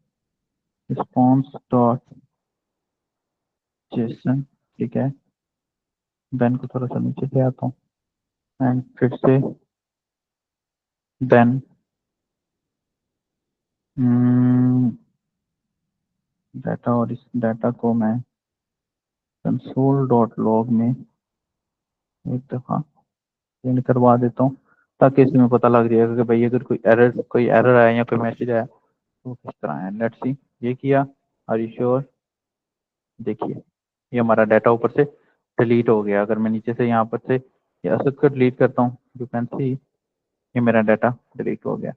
A: response dot JSON. ठीक है, देन को थोड़ा सा नीचे ले आता हूँ एंड फिर से देन डाटा, और इस डाटा को मैं कंसोल डॉट लॉग में एक दफ़ा प्रिंट करवा देता हूँ ताकि इसमें पता लग जाएगा कि भाई अगर कोई एरर आया या कोई मैसेज आया तो किस तरह है। लेट्स सी, ये किया, आर यू श्योर? देखिए ये हमारा डाटा ऊपर से डिलीट हो गया। अगर मैं नीचे से यहाँ पर से ये असद को डिलीट करता हूँ, यू कैन सी ये मेरा डाटा डिलीट हो गया।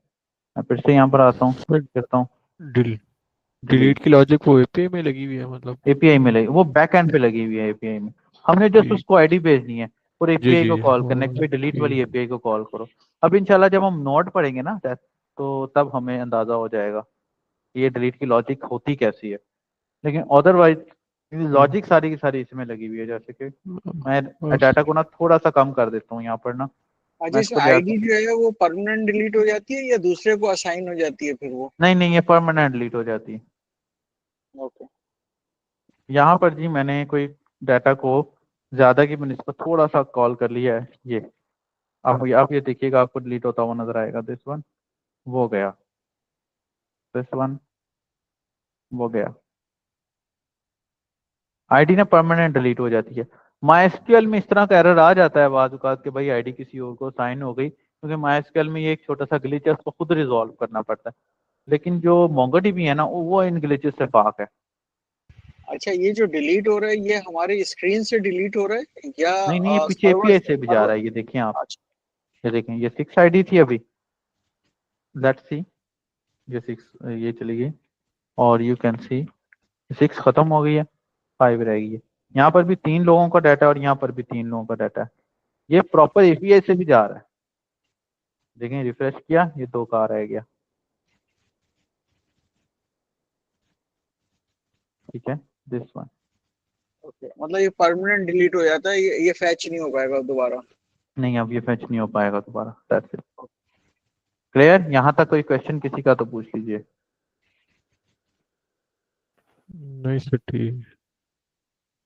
A: मैं फिर से यहाँ पर आता हूँ, करता हूँ
C: डिलीट की लॉजिक वो एपीआई में लगी हुई है, मतलब
A: एपीआई में लगी, वो बैक एंड पे लगी हुई है एपीआई में। हमने जस्ट
C: जी
A: उसको आईडी भेजनी है और
C: जी
A: एपीआई
C: जी
A: को कॉल करना है कि भाई डिलीट
C: ओके।
A: वाली एपीआई को कॉल करो। अब इंशाल्लाह जब हम नोट पढ़ेंगे ना तो तब हमें अंदाजा हो जाएगा कि ये डिलीट की लॉजिक होती कैसी है। लेकिन अदरवाइज लॉजिक सारी की सारी इसमें लगी हुई है। जैसे कि मैं
C: बस
A: डाटा को ना थोड़ा सा कम कर देता हूँ यहाँ पर ना,
D: अच्छा,
A: मैं
D: इसमें
A: इसको ले आता
D: आईडी
A: हूँ।
D: जो है वो परमानेंट डिलीट हो जाती है या दूसरे को असाइन हो जाती है फिर वो?
A: नहीं, ये परमानेंट डिलीट हो जाती है।
D: ओके।
A: यहाँ पर जी मैंने कोई डाटा को ज्यादा की बनिस्बत थोड़ा सा कॉल कर लिया है। ये आप ये देखिएगा, आपको डिलीट होता हुआ नजर आएगा। दिस वन वो गया, दिस वन वो गया। आईडी ना परमानेंट डिलीट हो जाती है। MySQL में इस तरह का एरर आ जाता है बाद औक़ात कि भाई आईडी किसी और को साइन हो गई, क्योंकि MySQL में ये एक छोटा सा ग्लिच है, उसको खुद रिजॉल्व करना पड़ता है। लेकिन जो MongoDB है ना वो इन ग्लिचेस से पाक है।
D: अच्छा, ये जो डिलीट हो रहा है ये हमारी स्क्रीन से डिलीट हो रहा है या
A: नहीं, ये पीछे
D: सर्वर
A: एपीआई
D: से?
A: से भी जा रहा है। ये देखें आप,
D: अच्छा।
A: ये देखें, ये 6 आईडी थी अभी, लेट्स सी, ये 6 ये चली गई और यू कैन सी 6 खत्म हो गई है, 5 रह गई है। यहाँ पर भी 3 लोगों का डाटा और यहाँ पर भी 3 लोगों का डाटा है। ये प्रॉपर एपीआई से भी जा रहा है। देखें, रिफ्रेश किया, ये 2 का रह गया। ठीक है, दिस वन।
D: ओके, मतलब ये परमानेंट डिलीट हो जाता है, ये फैच नहीं हो पाएगा दोबारा?
A: नहीं, अब ये फेच नहीं हो पाएगा दोबारा। That's it. क्लियर? यहाँ तक कोई क्वेश्चन किसी का तो पूछ लीजिए।
C: नहीं सर ठीक।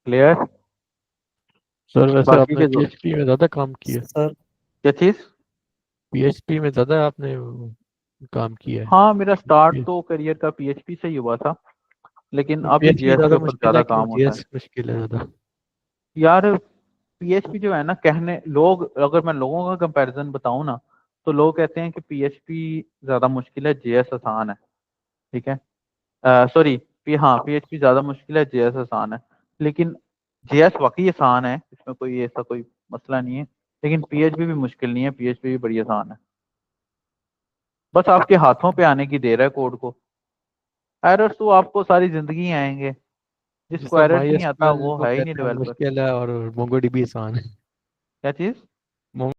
A: क्लियर?
C: सर वैसे
A: बाकी
C: आपने
A: के जो
C: पीएचपी में ज्यादा काम किया,
E: सर
A: क्या चीज?
C: पीएचपी में ज्यादा आपने काम किया है।
A: हाँ, मेरा स्टार्ट तो करियर का पीएचपी से ही हुआ था, लेकिन अभी
C: पीएचपी
A: जेएस के
C: ज्यादा
A: ऊपर
C: मुश्किल है
A: ज्यादा
C: कि
A: काम होता है।
C: जेएस मुश्किल है ज्यादा?
A: यार पीएचपी जो है ना, कहने लोग, अगर मैं लोगों का कंपैरिजन बताऊं ना तो लोग कहते हैं कि पीएचपी ज्यादा मुश्किल है, जेएस आसान है। ठीक है, सॉरी, हाँ पीएचपी ज्यादा मुश्किल है, जेएस आसान है। लेकिन जेएस वाकई आसान है, इसमें कोई ऐसा कोई मसला नहीं है। लेकिन पीएचपी भी मुश्किल नहीं है, पीएचपी भी बड़ी आसान है। बस आपके हाथों पे आने की देर है कोड को। एरर्स तो आपको सारी जिंदगी आएंगे, जिसको
C: जैसा
A: एरर्स
C: माई
A: नहीं आता
C: एसक्यूएल
A: वो
C: लोग
A: है ही नहीं
C: कहते हैं
A: डेवलपर।
C: मुश्किल है और मोंगोडीबी आसान है।
A: क्या चीज?